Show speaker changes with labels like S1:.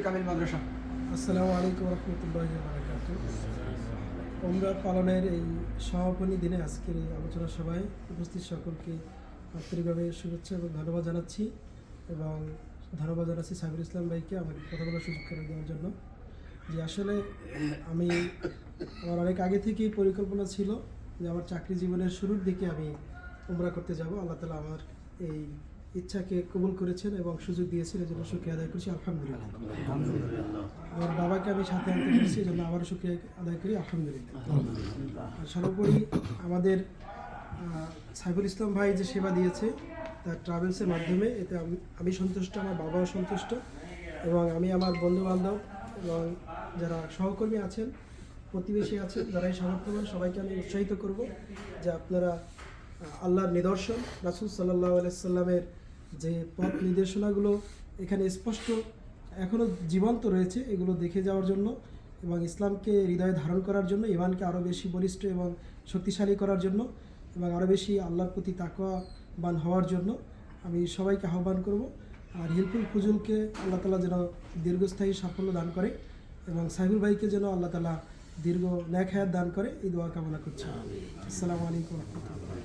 S1: কামিল মাদ্রাসা।
S2: আসসালামু আলাইকুম রহমতুল্লাহি ওয়া বারাকাতুহু। উমরা পালনের এই সমাপনী দিনে আজকের এই আলোচনা সভায় উপস্থিত সকলকে আন্তরিকভাবে শুভেচ্ছা এবং ধন্যবাদ জানাচ্ছি এবং ধন্যবাদ জানাচ্ছি সাবির ইসলাম ভাইকে আমাকে কথা বলার সুযোগ করে দেওয়ার জন্য। যে আসলে আমি আমার অনেক আগে থেকেই পরিকল্পনা ছিল যে আমার চাকরি জীবনের শুরুর দিকে আমি উমরা করতে যাব। আল্লাহ তাআলা আমার এই ইচ্ছাকে কবুল করেছেন এবং সুযোগ দিয়েছেন, এই জন্য শুকরিয়া আদায় করছি আলহামদুলিল্লাহ। আমার বাবাকে আমি সাথে আনতে পেরেছি, এই জন্য আবারও শুকরিয়া আদায় করি আলহামদুলিল্লাহ। আর সর্বোপরি আমাদের সাইফুল ইসলাম ভাই যে সেবা দিয়েছে তার ট্রাভেলসের মাধ্যমে, এতে আমি সন্তুষ্ট, আমার বাবাও সন্তুষ্ট এবং আমি আমার বন্ধুবান্ধব এবং যারা সহকর্মী আছেন, প্রতিবেশী আছেন, যারাই সামর্থ্যবান সবাইকে আমি উৎসাহিত করব যে আপনারা আল্লাহর নিদর্শন রাসূল সাল্লাল্লাহু আলাইহি সাল্লামের যে পথ নির্দেশনাগুলো এখানে স্পষ্ট এখনও জীবন্ত রয়েছে, এগুলো দেখে যাওয়ার জন্য এবং ইসলামকে হৃদয়ে ধারণ করার জন্য, ইমানকে আরও বেশি বলিষ্ঠ এবং শক্তিশালী করার জন্য এবং আরও বেশি আল্লাহর প্রতি তাকওয়াবান হওয়ার জন্য আমি সবাইকে আহ্বান করব। আর হিলফুল ফুজুলকে আল্লাহ তাআলা যেন দীর্ঘস্থায়ী সাফল্য দান করে এবং সাইফুল ভাইকে যেন আল্লাহ তাআলা দীর্ঘ নেক হায়াত দান করে, এই দোয়া কামনা করছি। আসসালামু আলাইকুম ওয়া রাহমাতুল্লাহ।